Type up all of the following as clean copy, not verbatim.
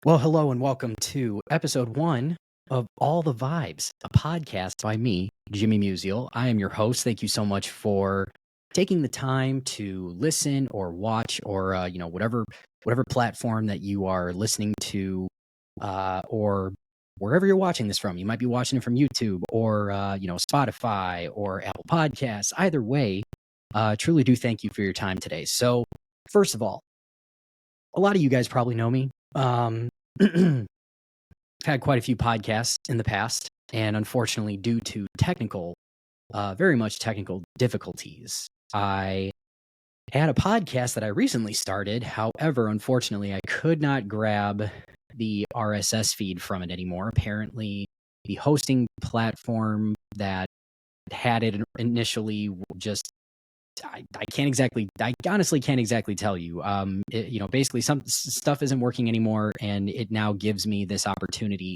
Well, hello and welcome to episode one of All the Vibes, a podcast by me, Jimmy Musial. I am your host. Thank you so much for taking the time to listen or watch or whatever platform that you are listening to or wherever you're watching this from. You might be watching it from YouTube or Spotify or Apple Podcasts. Either way, truly do thank you for your time today. So, first of all, a lot of you guys probably know me. Had quite a few podcasts in the past, and unfortunately, due to very much technical difficulties, I had a podcast that I recently started. However, unfortunately, I could not grab the RSS feed from it anymore. Apparently, the hosting platform that had it initially just I honestly can't exactly tell you. Basically some stuff isn't working anymore, and it now gives me this opportunity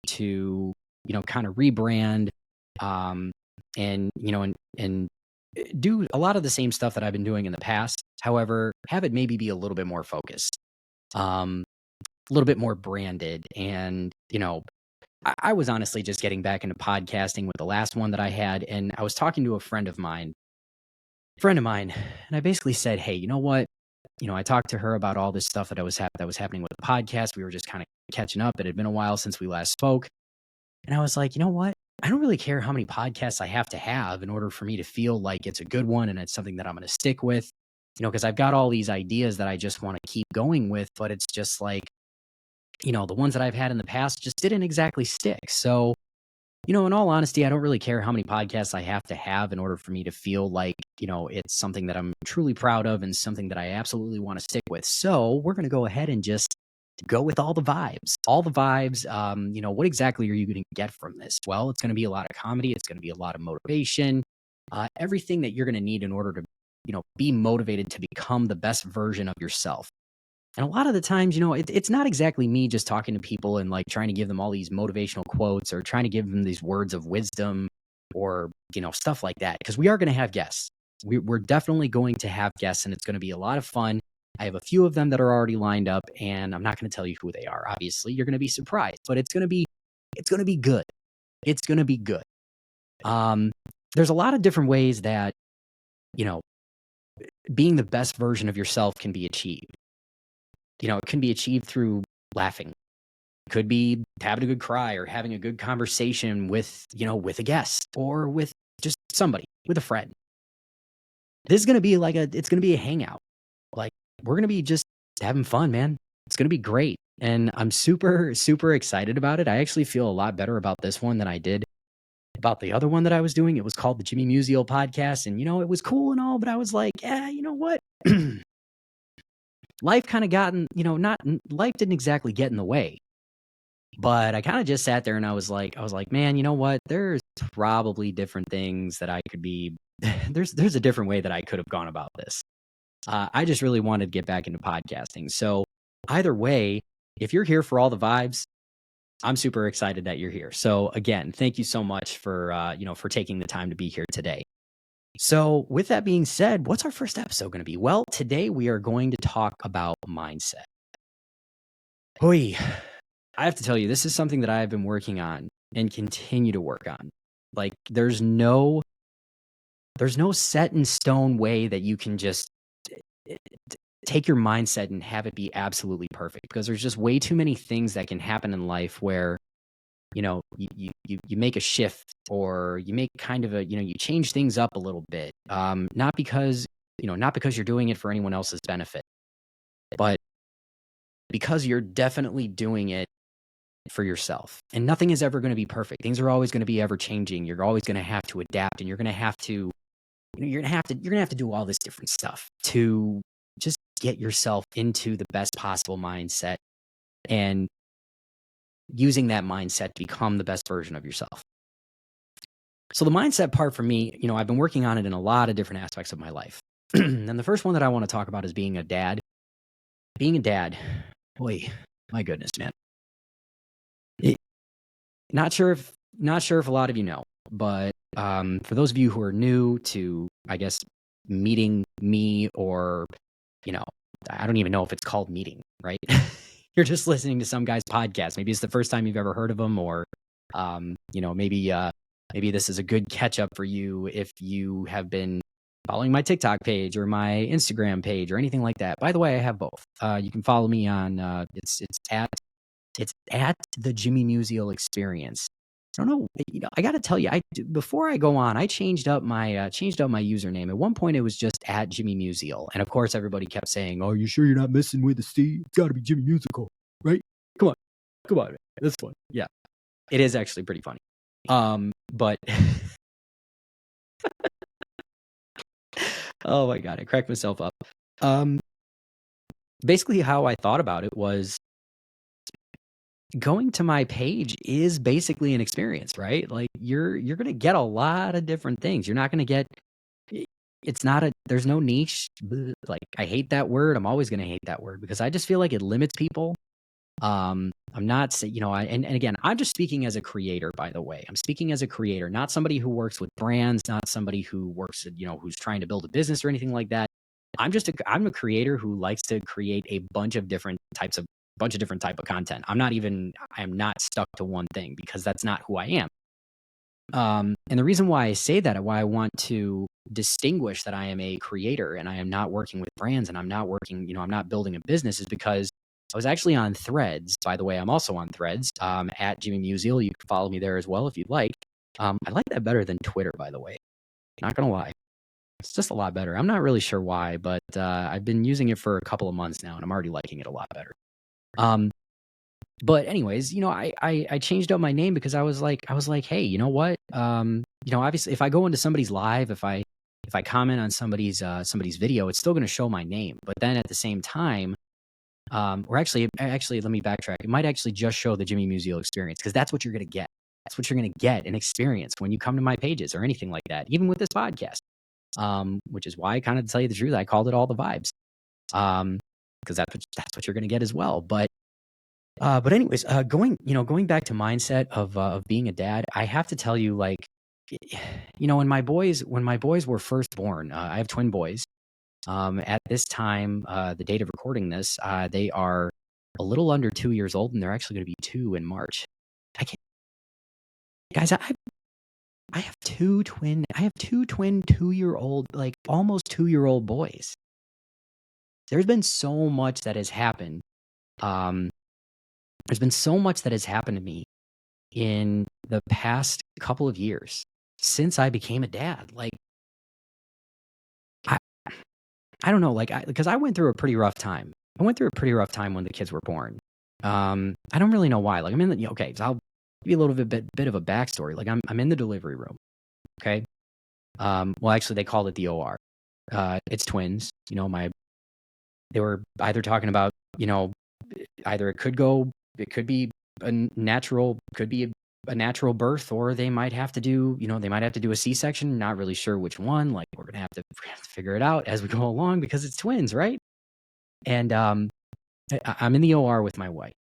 to, kind of rebrand, um, and do a lot of the same stuff that I've been doing in the past. However, have it maybe be a little bit more focused, um, a little bit more branded, and I was honestly just getting back into podcasting with the last one that I had, and I was talking to a friend of mine, and I basically said, "Hey, you know what? I talked to her about all this stuff that was happening with the podcast. We were just kind of catching up. It had been a while since we last spoke, and I was like, you know what? I don't really care how many podcasts I have to have in order for me to feel like it's a good one and it's something that I'm going to stick with. Because I've got all these ideas that I just want to keep going with, but it's just like, the ones that I've had in the past just didn't exactly stick. So in all honesty, I don't really care how many podcasts I have to have in order for me to feel like, it's something that I'm truly proud of and something that I absolutely want to stick with. So we're going to go ahead and just go with all the vibes. All the vibes. What exactly are you going to get from this? Well, it's going to be a lot of comedy. It's going to be a lot of motivation. Everything that you're going to need in order to, be motivated to become the best version of yourself. And a lot of the times, it's not exactly me just talking to people and like trying to give them all these motivational quotes or trying to give them these words of wisdom or, stuff like that. Because we are going to have guests. We're definitely going to have guests, and it's going to be a lot of fun. I have a few of them that are already lined up, and I'm not going to tell you who they are. Obviously, you're going to be surprised, but it's going to be good. It's going to be good. There's a lot of different ways that, you know, being the best version of yourself can be achieved. It can be achieved through laughing. Could be having a good cry or having a good conversation with a guest or with just somebody, with a friend. This is going to be it's going to be a hangout. Like, we're going to be just having fun, man. It's going to be great. And I'm super, super excited about it. I actually feel a lot better about this one than I did about the other one that I was doing. It was called the Jimmy Musial podcast. And, it was cool and all, but I was like, you know what? Life kind of life didn't exactly get in the way. But I kind of just sat there and I was like, man, you know what? There's probably different things that I could be. there's a different way that I could have gone about this. I just really wanted to get back into podcasting. So either way, if you're here for all the vibes, I'm super excited that you're here. So again, thank you so much for for taking the time to be here today. So with that being said, what's our first episode going to be? Well, today we are going to talk about mindset. Hoi. I have to tell you, this is something that I've been working on and continue to work on. Like, there's no set in stone way that you can just take your mindset and have it be absolutely perfect, because there's just way too many things that can happen in life where, you make a shift, or you make kind of you change things up a little bit. Not because you're doing it for anyone else's benefit, but because you're definitely doing it for yourself. And nothing is ever going to be perfect. Things are always going to be ever changing. You're always going to have to adapt, and you're going to have to do all this different stuff to just get yourself into the best possible mindset and using that mindset to become the best version of yourself. So the mindset part for me, I've been working on it in a lot of different aspects of my life. And the first one that I want to talk about is being a dad. Being a dad, boy, my goodness, man. Not sure if a lot of you know, but for those of you who are new to, I guess, meeting me, or I don't even know if it's called meeting, right? you're just listening to some guy's podcast. Maybe it's the first time you've ever heard of him, or maybe this is a good catch up for you if you have been following my TikTok page or my Instagram page or anything like that. By the way, I have both. You can follow me on it's at the Jimmy Musial Experience. I don't know. I got to tell you, before I go on, I changed up my username. At one point, it was just at Jimmy Musial, and of course, everybody kept saying, "Oh, you sure you're not messing with the Steve? It's got to be Jimmy Musical, right? Come on, this one, yeah, it is actually pretty funny." But oh my god, I cracked myself up. Um, Basically, how I thought about it was going to my page is basically an experience, right? Like you're gonna get a lot of different things. You're not gonna get it's not a there's no niche. Like I hate that word. I'm always gonna hate that word because I just feel like it limits people. I'm not saying, and again, I'm just speaking as a creator, by the way. I'm speaking as a creator, not somebody who works with brands, not somebody who works, who's trying to build a business or anything like that. I'm a creator who likes to create a bunch of different type of content. I'm not stuck to one thing because that's not who I am. And the reason why I say that, why I want to distinguish that I am a creator and I am not working with brands and I'm not building a business is because I was actually on Threads. By the way, I'm also on Threads, at Jimmy Musial. You can follow me there as well if you'd like. I like that better than Twitter, by the way. Not gonna lie. It's just a lot better. I'm not really sure why, but I've been using it for a couple of months now and I'm already liking it a lot better. But anyways, I changed up my name because I was like, hey, you know what? Obviously if I go into somebody's live, if I comment on somebody's video, it's still going to show my name. But then at the same time, or actually, let me backtrack. It might actually just show the Jimmy Musial Experience because that's what you're going to get. That's what you're going to get, an experience when you come to my pages or anything like that, even with this podcast. Which is why, kind of to tell you the truth, I called it All the Vibes. Because that's what you're going to get as well. But anyways, going back to mindset of being a dad, I have to tell you, like, when my boys were first born, I have twin boys. At this time, the date of recording this, they are a little under 2 years old, and they're actually going to be 2 in March. I can't, guys, I have two twin 2-year-old, like almost 2-year-old boys. There's been so much that has happened. There's been so much that has happened to me in the past couple of years since I became a dad. Like, I don't know, like, because I went through a pretty rough time. I went through a pretty rough time when the kids were born. I don't really know why. Like, I'm in the okay. So I'll give you a little bit of a backstory. Like, I'm in the delivery room. Okay. Well, actually, they called it the OR. It's twins. They were either talking about, either it could be a natural birth, or they might have to do, a C-section. Not really sure which one. Like, we're gonna have to figure it out as we go along because it's twins, right? And I'm in the OR with my wife.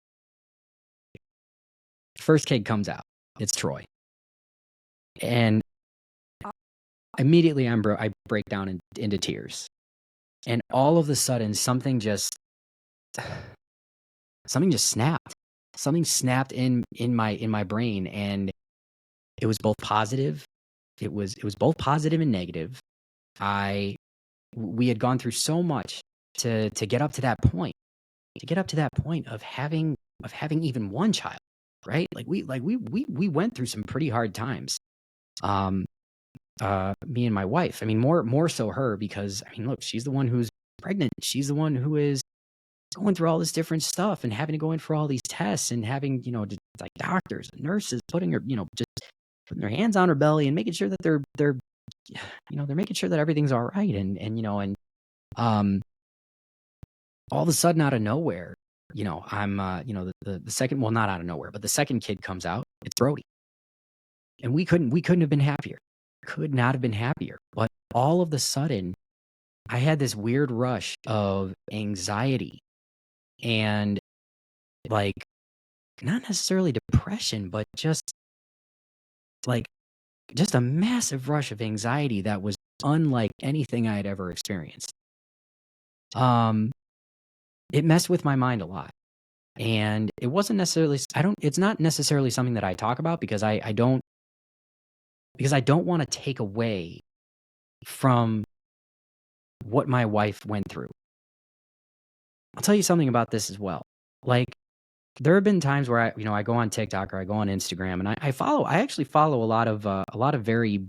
First kid comes out. It's Troy, and immediately I break down into tears, and all of a sudden something just snapped. Something snapped in my brain, and it was both positive. It was both positive and negative. We had gone through so much to get up to that point. To get up to that point of having even one child, right? Like we went through some pretty hard times. Me and my wife. I mean, more so her, because I mean, look, she's the one who's pregnant. She's the one who is going through all this different stuff and having to go in for all these tests and having, like doctors and nurses putting her, just putting their hands on her belly and making sure that they're making sure that everything's all right. And um, all of a sudden, out of nowhere, I'm, the second, well, not out of nowhere, but the second kid comes out. It's Brody, and we couldn't have been happier. Could not have been happier. But all of a sudden, I had this weird rush of anxiety and, like, not necessarily depression, but just a massive rush of anxiety that was unlike anything I had ever experienced. It messed with my mind a lot. And it wasn't necessarily, it's not necessarily something that I talk about because I don't want to take away from what my wife went through. I'll tell you something about this as well. Like, there have been times where I go on TikTok or I go on Instagram and I actually follow a lot of very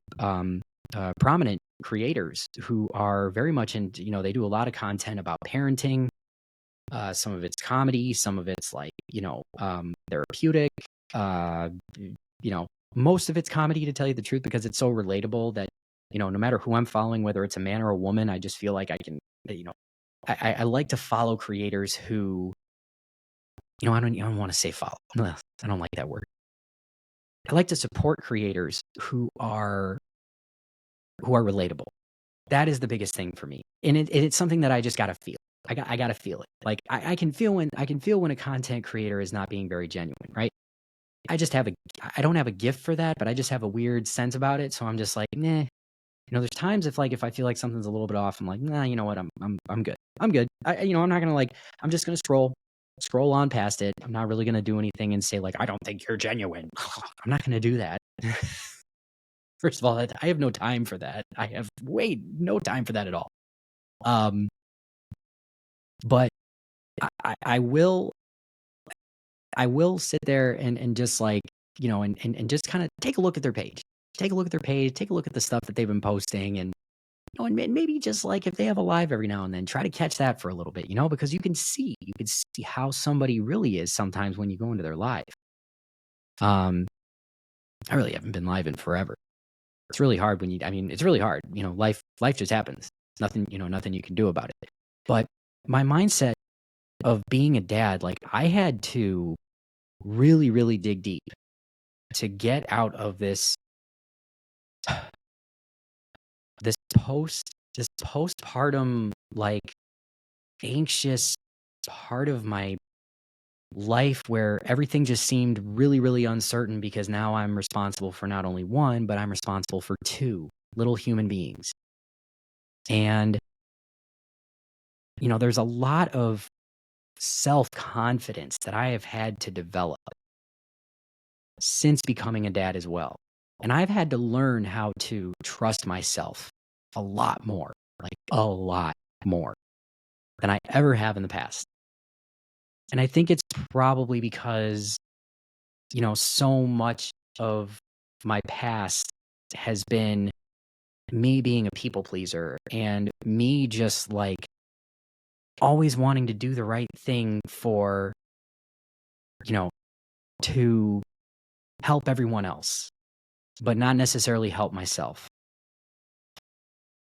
prominent creators who are very much into, they do a lot of content about parenting. Some of it's comedy, some of it's like, therapeutic. Uh, you know, most of it's comedy, to tell you the truth, because it's so relatable that, no matter who I'm following, whether it's a man or a woman, I just feel like I can, I like to follow creators who, I don't want to say follow. Ugh, I don't like that word. I like to support creators who are relatable. That is the biggest thing for me, and it's something that I just gotta feel. I gotta feel it. Like I can feel when a content creator is not being very genuine, right? I just have a I don't have a gift for that, but I just have a weird sense about it. So I'm just like, nah. There's times if I feel like something's a little bit off, I'm like, nah, you know what? I'm good. I'm good. I'm not gonna I'm just gonna scroll on past it. I'm not really gonna do anything and say like, I don't think you're genuine. I'm not gonna do that. First of all, I have no time for that. I have no time for that at all. Um, but I will sit there and just like, and just kind of take a look at their page. Take a look at their page, take a look at the stuff that they've been posting and and maybe just like if they have a live every now and then, try to catch that for a little bit, because you can see how somebody really is sometimes when you go into their live. I really haven't been live in forever. It's really hard it's really hard. Life just happens. Nothing you can do about it. But my mindset of being a dad, like I had to really, really dig deep to get out of this postpartum, like anxious part of my life where everything just seemed really, really uncertain because now I'm responsible for not only one, but I'm responsible for two little human beings. And, there's a lot of self confidence that I have had to develop since becoming a dad as well. And I've had to learn how to trust myself a lot more, like a lot more than I ever have in the past. And I think it's probably because, so much of my past has been me being a people pleaser and me just like always wanting to do the right thing for, you know, to help everyone else, but not necessarily help myself.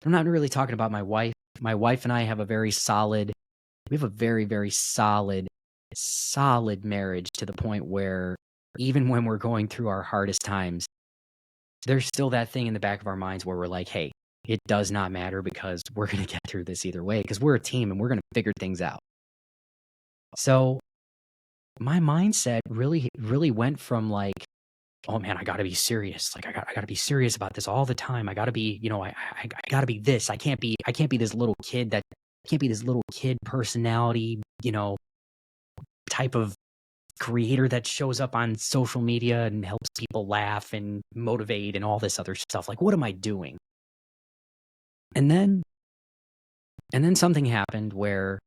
I'm not really talking about my wife. My wife and I have we have a very, very solid marriage to the point where even when we're going through our hardest times, there's still that thing in the back of our minds where we're like, hey, it does not matter because we're going to get through this either way because we're a team and we're going to figure things out. So my mindset really, really went from like, oh man, I got to be serious. Like I got to be serious about this all the time. I got to be, I got to be this. I can't be this little kid can't be this little kid personality, type of creator that shows up on social media and helps people laugh and motivate and all this other stuff. Like, what am I doing? And then something happened where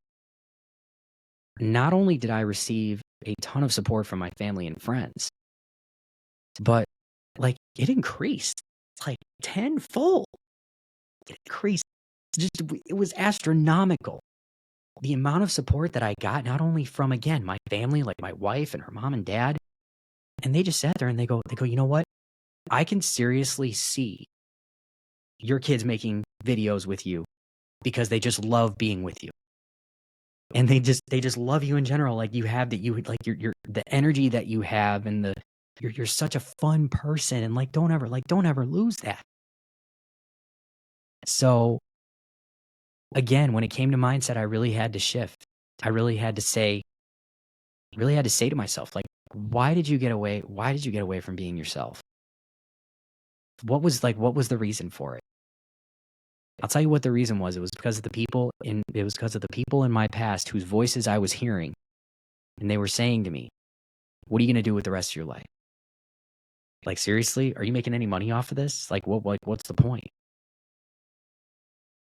not only did I receive a ton of support from my family and friends, but like it increased. It's like tenfold. It increased. It was astronomical. The amount of support that I got, not only from, again, my family, like my wife and her mom and dad, and they just sat there and they go, you know what? I can seriously see your kids making videos with you because they just love being with you. And they just love you in general. Like you have that you like your the energy that you have and you're such a fun person and don't ever lose that. So again, when it came to mindset, I really had to shift. I really had to say to myself, like, why did you get away? Why did you get away from being yourself? What was the reason for it? I'll tell you what the reason was. It was because of the people in my past whose voices I was hearing and they were saying to me, what are you going to do with the rest of your life? Like, seriously, are you making any money off of this? Like, what's the point?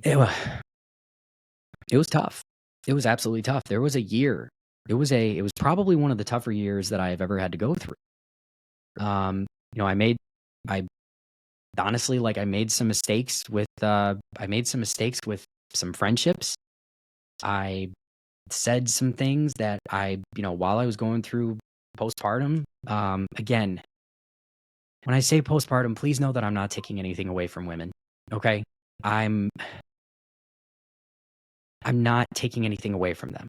It was, it was tough. It was absolutely tough. There was a year. It was probably one of the tougher years that I've ever had to go through. Um, I honestly, like, I made some mistakes with some friendships. I said some things that while I was going through postpartum. Again, when I say postpartum, please know that I'm not taking anything away from women. Okay. I'm not taking anything away from them.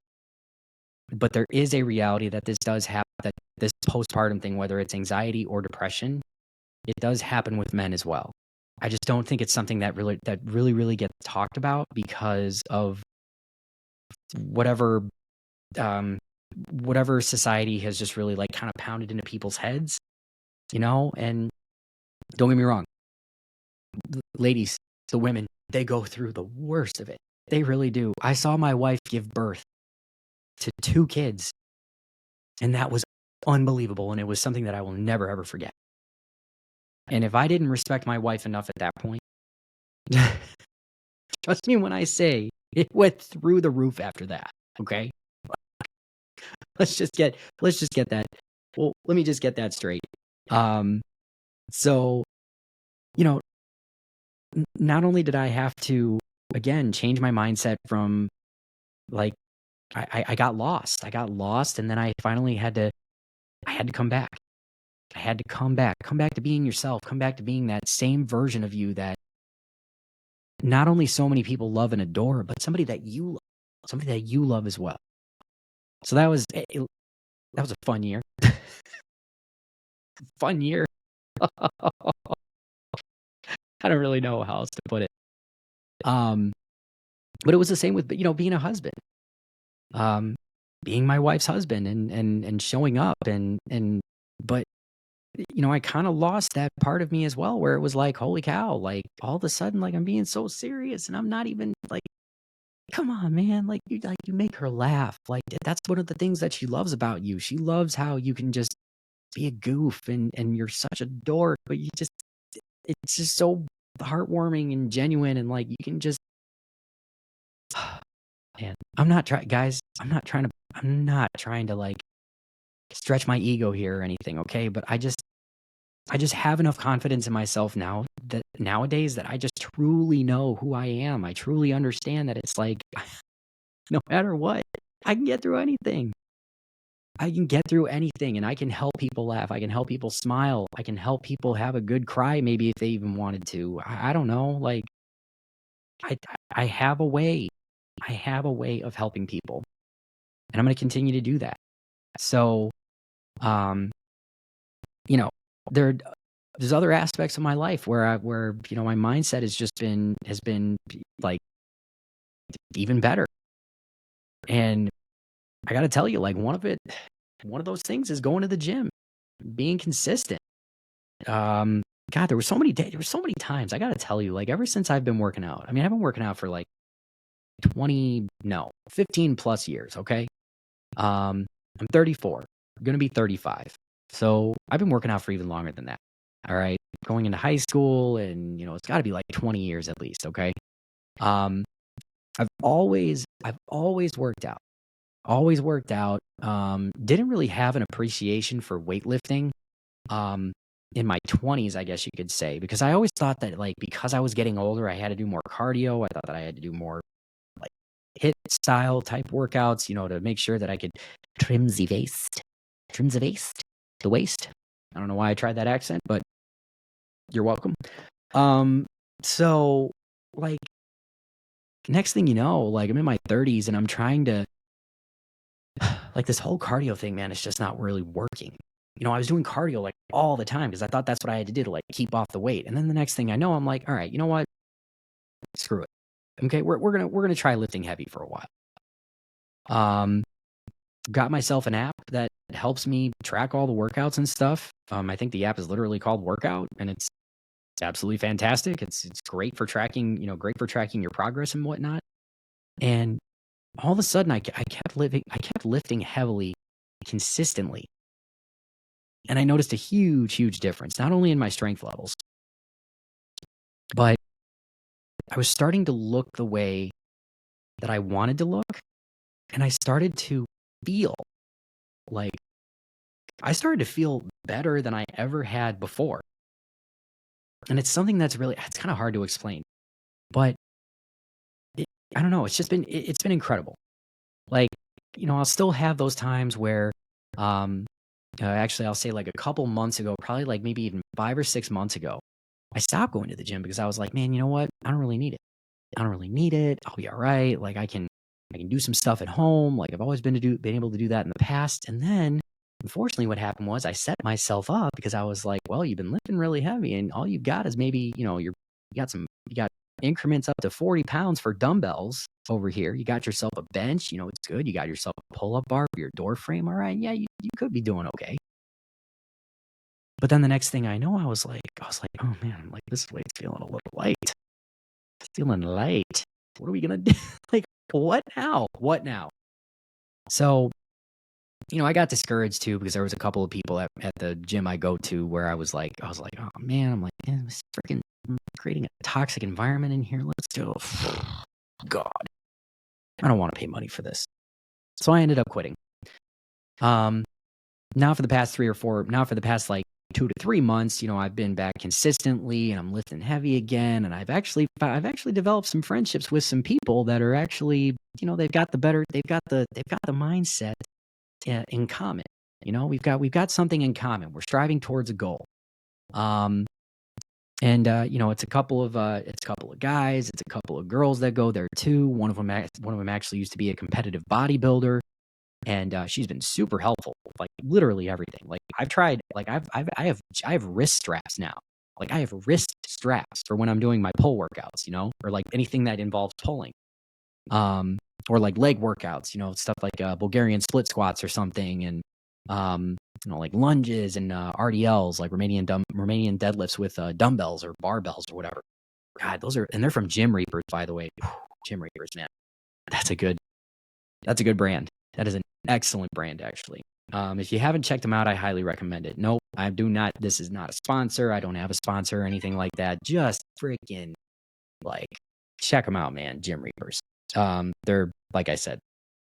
But there is a reality that this does happen, that this postpartum thing, whether it's anxiety or depression, it does happen with men as well. I just don't think it's something that really gets talked about because of whatever whatever society has just really like kind of pounded into people's heads, and don't get me wrong, ladies, the women, they go through the worst of it. They really do. I saw my wife give birth to 2 kids, and that was unbelievable, and it was something that I will never ever forget. And if I didn't respect my wife enough at that point, trust me when I say it went through the roof after that. Okay, let's just get that. Well, let me just get that straight. So, not only did I have to again change my mindset from like I got lost. I got lost, and then I finally had to come back. I had to come back to being yourself, come back to being that same version of you that not only so many people love and adore, but somebody that you love as well. So that was a fun year. Fun year. I don't really know how else to put it. But it was the same with being a husband. Being my wife's husband and showing up but I kind of lost that part of me as well, where it was like, holy cow, like all of a sudden, like I'm being so serious and I'm not even like, come on, man. Like you make her laugh. Like that's one of the things that she loves about you. She loves how you can just be a goof and you're such a dork, but it's just so heartwarming and genuine. And like, you can just, man, I'm not trying to like stretch my ego here or anything. Okay. But I just have enough confidence in myself now that nowadays that I just truly know who I am. I truly understand that it's like, no matter what, I can get through anything. I can get through anything, and I can help people laugh. I can help people smile. I can help people have a good cry, maybe if they even wanted to. I don't know. Like, I have a way. I have a way of helping people, and I'm going to continue to do that. So, um, you know, there's other aspects of my life where my mindset has been like even better. And I got to tell you, like one of those things is going to the gym, being consistent. God, there were so many times, I got to tell you, like ever since I've been working out. I mean, I've been working out for like 15 plus years. Okay. I'm 34. I'm going to be 35. So I've been working out for even longer than that. All right. Going into high school, and it's got to be like 20 years at least. Okay. Um, I've always worked out. Always worked out. Didn't really have an appreciation for weightlifting. In my 20s, I guess you could say, because I always thought that like because I was getting older, I had to do more cardio. I thought that I had to do more like hit style type workouts, to make sure that I could trim the waist. Trim the waist. I don't know why I tried that accent, but you're welcome. So like next thing you know, like I'm in my 30s and I'm trying to like this whole cardio thing, man, it's just not really working. I was doing cardio like all the time because I thought that's what I had to do to like keep off the weight. And then the next thing I know, I'm like, all right, you know what? Screw it. Okay, we're gonna try lifting heavy for a while. Got myself an app that helps me track all the workouts and stuff. I think the app is literally called Workout, and it's absolutely fantastic. It's great for tracking, your progress and whatnot. And all of a sudden, I kept lifting heavily consistently. And I noticed a huge, huge difference, not only in my strength levels, but I was starting to look the way that I wanted to look. And I started to feel like I started to feel better than I ever had before. And it's something that's really, it's kind of hard to explain, but it, I don't know. It's just been, it's been incredible. Like, I'll still have those times where, um, actually, I'll say like a couple months ago, probably like maybe even 5 or 6 months ago, I stopped going to the gym because I was like, man, you know what? I don't really need it. I don't really need it. I'll be all right. Like I can do some stuff at home. Like I've always been able to do that in the past. And then unfortunately what happened was I set myself up because I was like, well, you've been lifting really heavy and all you've got is maybe, you got increments up to 40 pounds for dumbbells over here. You got yourself a bench, it's good. You got yourself a pull-up bar for your door frame. All right. Yeah, you could be doing okay. But then the next thing I know, I was like, oh man, like this weight's feeling a little light. It's feeling light. What are we gonna do? Like, what now? What now? So, I got discouraged too because there was a couple of people at the gym I go to where I was like, oh man, I'm like, this freaking creating a toxic environment in here. Let's do it. God, I don't want to pay money for this. So I ended up quitting. Now for the past like 2 to 3 months, I've been back consistently and I'm lifting heavy again. And I've actually developed some friendships with some people that are actually, they've got the mindset in common. We've got something in common. We're striving towards a goal. It's a couple of guys, it's a couple of girls that go there too. One of them actually used to be a competitive bodybuilder. And she's been super helpful, like literally everything. Like I've tried, like I have wrist straps now. Like I have wrist straps for when I'm doing my pull workouts, or like anything that involves pulling, or like leg workouts, stuff like Bulgarian split squats or something, and like lunges and RDLs, like Romanian deadlifts with dumbbells or barbells or whatever. God, they're from Gym Reapers, by the way. Whew, Gym Reapers, man, that's a good brand. That is an excellent brand, actually. If you haven't checked them out, I highly recommend it. Nope, I do not. This is not a sponsor. I don't have a sponsor or anything like that. Just freaking like check them out, man. Gym Reapers. They're, like I said,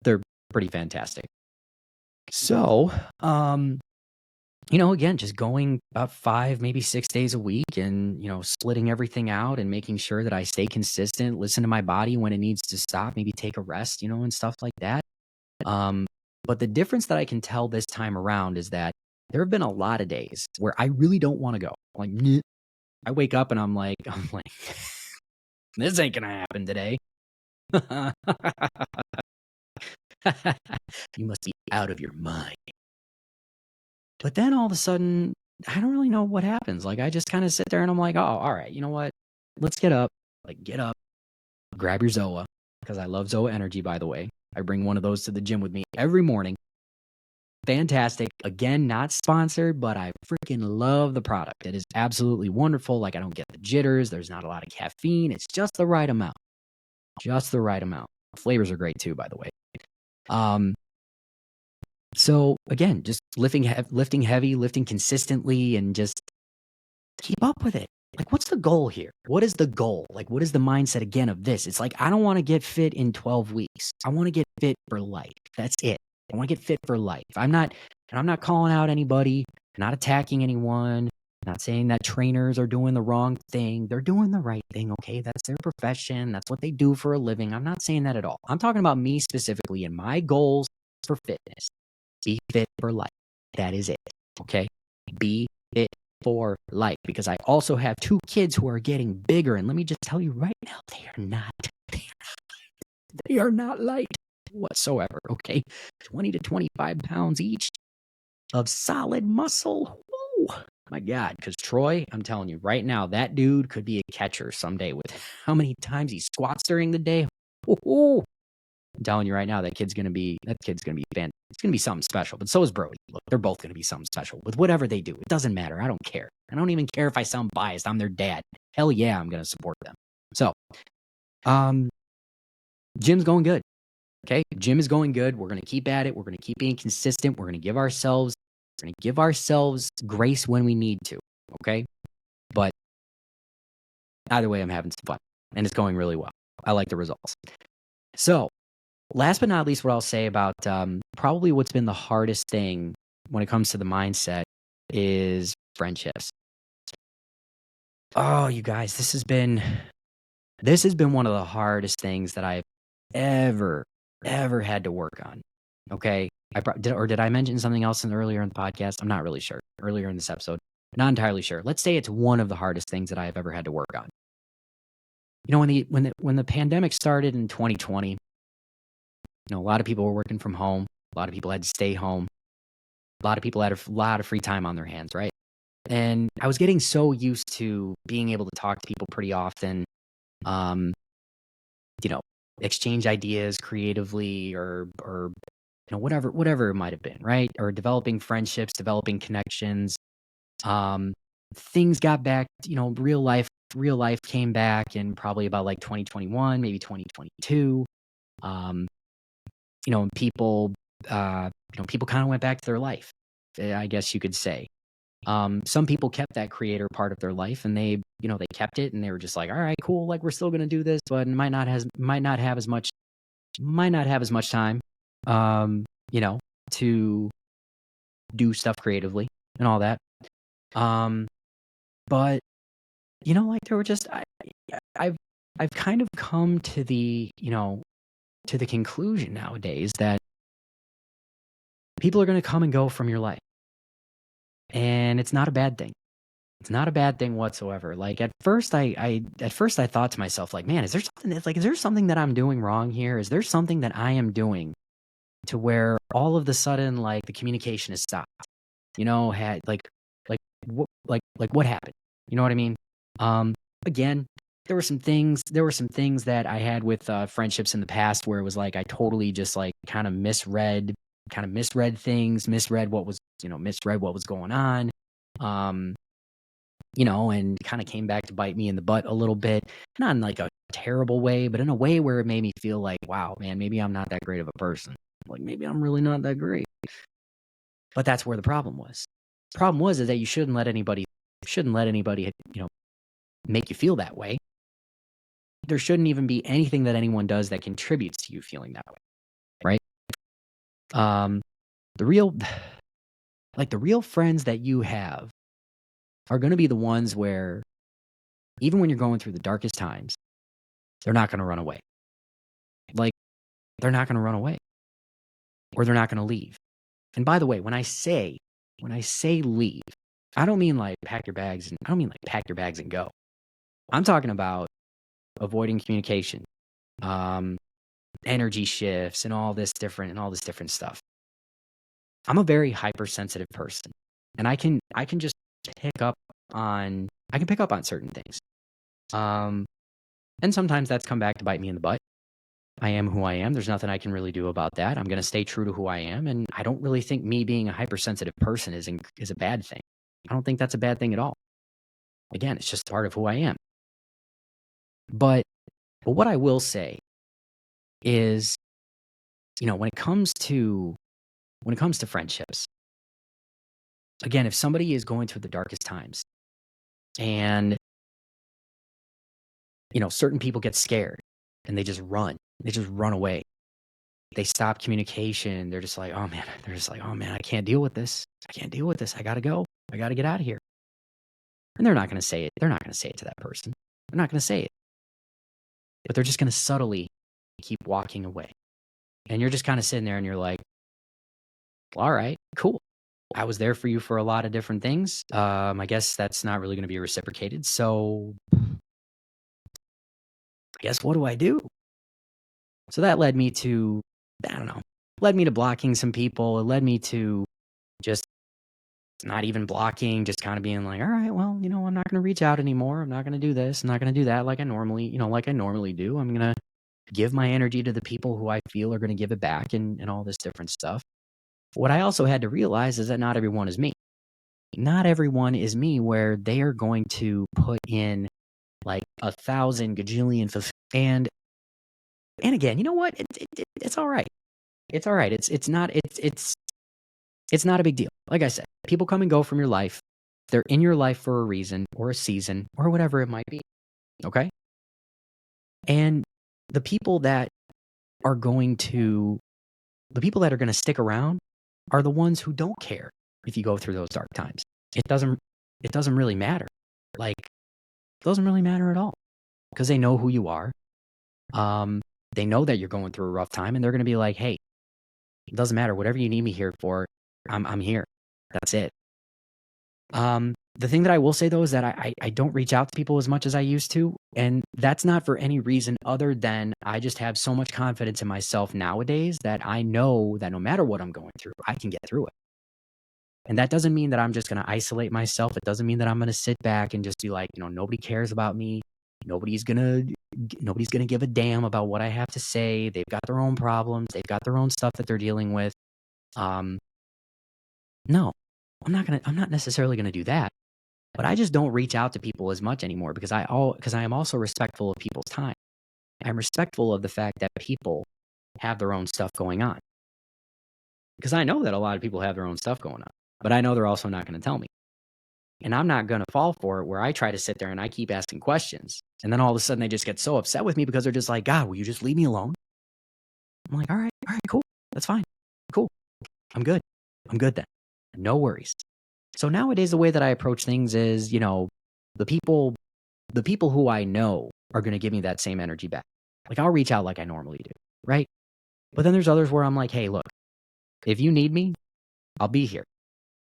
they're pretty fantastic. So, again, just going about 5, maybe 6 days a week and, splitting everything out and making sure that I stay consistent, listen to my body when it needs to stop, maybe take a rest, and stuff like that. But the difference that I can tell this time around is that there have been a lot of days where I really don't want to go. Like, I wake up and I'm like, this ain't gonna happen today. You must be out of your mind. But then all of a sudden, I don't really know what happens. Like, I just kind of sit there and I'm like, oh, all right, you know what? Let's get up. Like, get up, grab your Zoa, because I love Zoa Energy, by the way. I bring one of those to the gym with me every morning. Fantastic. Again, not sponsored, but I freaking love the product. It is absolutely wonderful. Like, I don't get the jitters. There's not a lot of caffeine. It's just the right amount. Just the right amount. Flavors are great too, by the way. So again, just lifting heavy, lifting consistently, and just keep up with it. Like, what's the goal here? What is the goal? Like, what is the mindset again of this? It's like, I don't want to get fit in 12 weeks. I want to get fit for life. That's it. I want to get fit for life. I'm not calling out anybody, not attacking anyone, not saying that trainers are doing the wrong thing. They're doing the right thing, okay? That's their profession. That's what they do for a living. I'm not saying that at all. I'm talking about me specifically and my goals for fitness. Be fit for life. That is it, okay? Be fit for life, because I also have 2 kids who are getting bigger. And let me just tell you right now, they are not light whatsoever, okay? 20 to 25 pounds each of solid muscle. Whoa, my God, because Troy, I'm telling you right now, that dude could be a catcher someday with how many times he squats during the day. Ooh. I'm telling you right now, that kid's gonna be it's gonna be something special. But so is Brody. Look, they're both gonna be something special with whatever they do. It doesn't matter. I don't care. I don't even care if I sound biased. I'm their dad. Hell yeah, I'm gonna support them. So, gym's going good. Okay. Gym is going good. We're going to keep at it. We're going to keep being consistent. We're going to give ourselves grace when we need to. Okay. But either way, I'm having some fun and it's going really well. I like the results. So last but not least, what I'll say about probably what's been the hardest thing when it comes to the mindset is friendships. Oh, you guys, this has been one of the hardest things that I've ever, ever had to work on. Okay. Did I mention something else earlier in the podcast? I'm not really sure. Earlier in this episode, not entirely sure. Let's say it's one of the hardest things that I have ever had to work on. You know, when the pandemic started in 2020, a lot of people were working from home. A lot of people had to stay home. A lot of people had a lot of free time on their hands, right? And I was getting so used to being able to talk to people pretty often, um, you know, exchange ideas creatively or whatever it might have been, right? Or developing friendships, developing connections. Um, things got back, real life came back in probably about like 2021, maybe 2022. Um, and people kind of went back to their life, I guess you could say. Some people kept that creator part of their life and they kept it and they were just like, all right, cool. Like we're still going to do this, but might not have as much time, um, to do stuff creatively and all that. But like there were just, I've kind of come to the conclusion nowadays that people are going to come and go from your life. And it's not a bad thing. It's not a bad thing whatsoever. Like at first I thought to myself, like, man, is there something that I'm doing wrong here? Is there something that I am doing to where all of the sudden, like, the communication is stopped? Had what happened? You know what I mean? Again, there were some things that I had with friendships in the past where it was like I totally just like kind of misread things, misread what was going on. And kind of came back to bite me in the butt a little bit, not in like a terrible way, but in a way where it made me feel like, wow, man, maybe I'm not that great of a person. Like maybe I'm really not that great. But that's where the problem was. The problem was is that you shouldn't let anybody, make you feel that way. There shouldn't even be anything that anyone does that contributes to you feeling that way. Right? The real friends that you have are going to be the ones where even when you're going through the darkest times, they're not going to run away. Like, they're not going to run away or they're not going to leave. And by the way, when I say leave, I don't mean like pack your bags and go. I'm talking about avoiding communication, energy shifts and all this different stuff. I'm a very hypersensitive person and I can just pick up on certain things. And sometimes that's come back to bite me in the butt. I am who I am. There's nothing I can really do about that. I'm going to stay true to who I am. And I don't really think me being a hypersensitive person is a bad thing. I don't think that's a bad thing at all. Again, it's just part of who I am. But what I will say is, when it comes to friendships, again, if somebody is going through the darkest times and, certain people get scared and they just run away. They stop communication. They're just like, oh man, I can't deal with this. I gotta go. I gotta get out of here. And they're not gonna say it. They're not gonna say it to that person. They're not gonna say it. But they're just gonna subtly keep walking away. And you're just kind of sitting there and you're like, well, all right, cool. I was there for you for a lot of different things. I guess that's not really gonna be reciprocated. So I guess what do I do? So that led me to, blocking some people. It led me to just not even blocking, just kind of being like, all right, well, I'm not going to reach out anymore. I'm not going to do this. I'm not going to do that like I normally do. I'm going to give my energy to the people who I feel are going to give it back and all this different stuff. What I also had to realize is that not everyone is me. Not everyone is me where they are going to put in like 1,000 gajillion. And And again, you know what? It's all right. It's all right. It's not a big deal. Like I said, people come and go from your life. They're in your life for a reason or a season or whatever it might be. Okay. And the people that are going to, the people that are going to stick around are the ones who don't care if you go through those dark times. It doesn't really matter. Like, it doesn't really matter at all because they know who you are. They know that you're going through a rough time and they're going to be like, hey, it doesn't matter. Whatever you need me here for, I'm here. That's it. The thing that I will say though is that I don't reach out to people as much as I used to. And that's not for any reason other than I just have so much confidence in myself nowadays that I know that no matter what I'm going through, I can get through it. And that doesn't mean that I'm just going to isolate myself. It doesn't mean that I'm going to sit back and just be like, nobody cares about me. Nobody's going to give a damn about what I have to say. They've got their own problems. They've got their own stuff that they're dealing with. No, I'm not necessarily going to do that. But I just don't reach out to people as much anymore because I am also respectful of people's time. I'm respectful of the fact that people have their own stuff going on. Because I know that a lot of people have their own stuff going on, but I know they're also not going to tell me. And I'm not going to fall for it where I try to sit there and I keep asking questions. And then all of a sudden they just get so upset with me because they're just like, God, will you just leave me alone? I'm like, all right, cool. That's fine. Cool. I'm good then. No worries. So nowadays, the way that I approach things is, the people who I know are going to give me that same energy back. Like I'll reach out like I normally do, right? But then there's others where I'm like, hey, look, if you need me, I'll be here.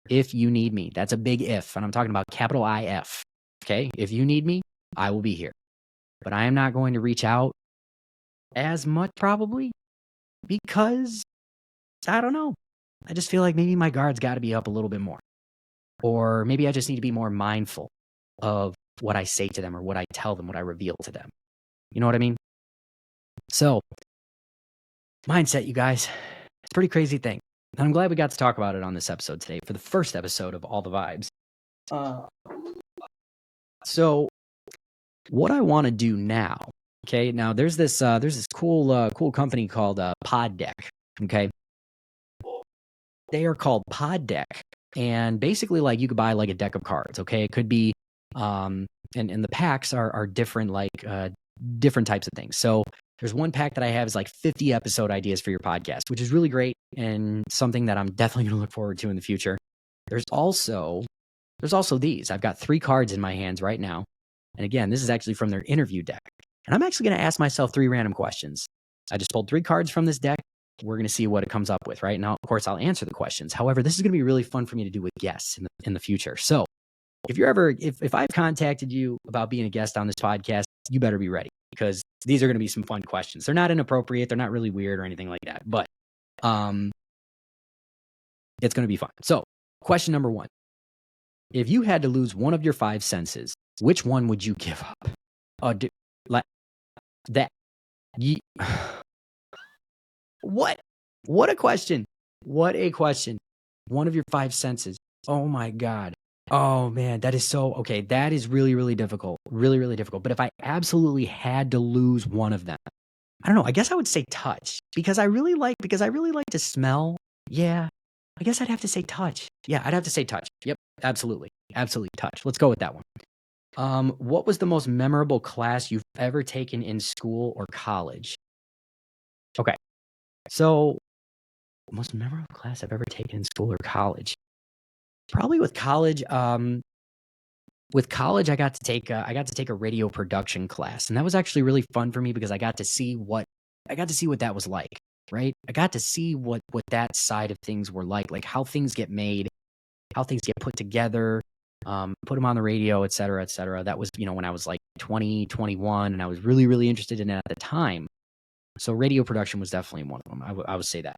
If you need me, that's a big if, and I'm talking about capital IF. Okay, if you need me, I will be here. But I am not going to reach out as much probably because I don't know. I just feel like maybe my guard's got to be up a little bit more. Or maybe I just need to be more mindful of what I say to them or what I tell them, what I reveal to them. You know what I mean? So, mindset, you guys, it's a pretty crazy thing. And I'm glad we got to talk about it on this episode today for the first episode of All the Vibes. So, what I want to do now, okay? Now, there's this cool company called Pod Deck, okay? They are called Pod Deck. And basically, like, you could buy like a deck of cards, okay? It could be, and the packs are different, like different types of things. So there's one pack that I have is like 50 episode ideas for your podcast, which is really great and something that I'm definitely going to look forward to in the future. There's also these. I've got 3 cards in my hands right now. And again, this is actually from their interview deck. And I'm actually going to ask myself 3 random questions. I just pulled 3 cards from this deck. We're going to see what it comes up with, right? Now, of course, I'll answer the questions. However, this is going to be really fun for me to do with guests in the future. So if I've contacted you about being a guest on this podcast, you better be ready because these are going to be some fun questions. They're not inappropriate. They're not really weird or anything like that, but it's going to be fun. So question number 1, if you had to lose one of your 5 senses, which one would you give up? Oh, dude, like that. What? What a question. What a question. One of your 5 senses. Oh my God. Oh man, that is so, okay. That is really, really difficult. Really, really difficult. But if I absolutely had to lose one of them, I don't know. I guess I would say touch because I really like to smell. Yeah. I guess I'd have to say touch. Yeah, I'd have to say touch. Yep. Absolutely. Absolutely touch. Let's go with that one. What was the most memorable class you've ever taken in school or college? Okay. So, most memorable class I've ever taken in school or college? Probably with college. With college, I got to take a radio production class, and that was actually really fun for me because I got to see what that was like. Right? I got to see what that side of things were like how things get made, how things get put together, put them on the radio, et cetera, et cetera. That was, when I was like 20, 21, and I was really, really interested in it at the time. So radio production was definitely one of them. I would say that.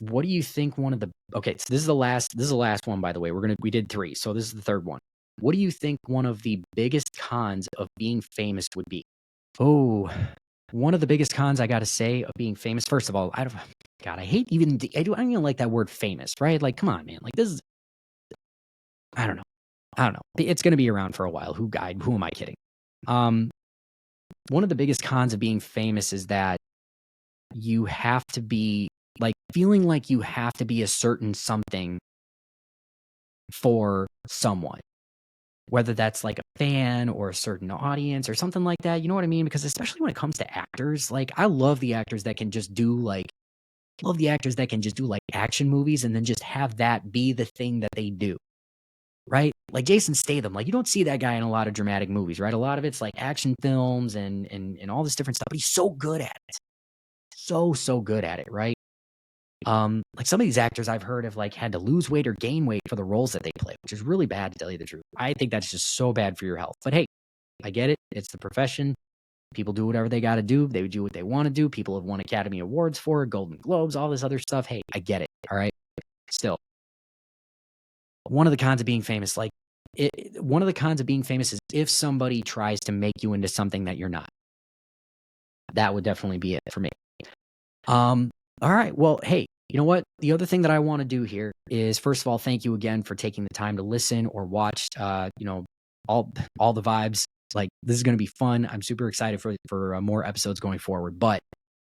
What do you think okay, so this is the last one, by the way. We did 3. So this is the third one. What do you think one of the biggest cons of being famous would be? Oh, one of the biggest cons I got to say of being famous. First of all, I don't even like that word famous, right? Like, come on, man. Like this is, I don't know. It's going to be around for a while. Who am I kidding? one of the biggest cons of being famous is that you have to be like feeling like you have to be a certain something for someone, whether that's like a fan or a certain audience or something like that. You know what I mean? Because especially when it comes to actors, like I love the actors that can just do like, love the actors that can just do like action movies and then just have that be the thing that they do. Right? Like Jason Statham, like you don't see that guy in a lot of dramatic movies, right? A lot of it's like action films and all this different stuff, but he's so good at it. So good at it, right? Like some of these actors I've heard have like had to lose weight or gain weight for the roles that they play, which is really bad to tell you the truth. I think that's just so bad for your health. But hey, I get it. It's the profession. People do whatever they got to do. They do what they want to do. People have won Academy Awards for it, Golden Globes, all this other stuff. Hey, I get it. All right. Still, one of the cons of being famous, like one of the cons of being famous is if somebody tries to make you into something that you're not. That would definitely be it for me. Um, all right. Well, hey, you know what? The other thing that I want to do here is first of all, thank you again for taking the time to listen or watch all the vibes. Like this is going to be fun. I'm super excited for more episodes going forward, but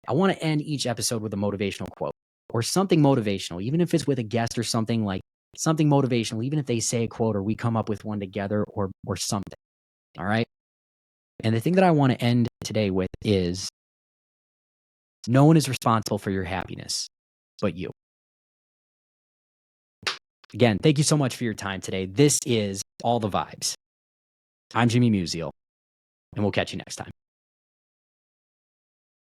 I want to end each episode with a motivational quote or something motivational, even if it's with a guest or something like something motivational, even if they say a quote or we come up with one together or something. All right. And the thing that I want to end today with is no one is responsible for your happiness but you. Again, thank you so much for your time today. This is All the Vibes. I'm Jimmy Musial, and we'll catch you next time.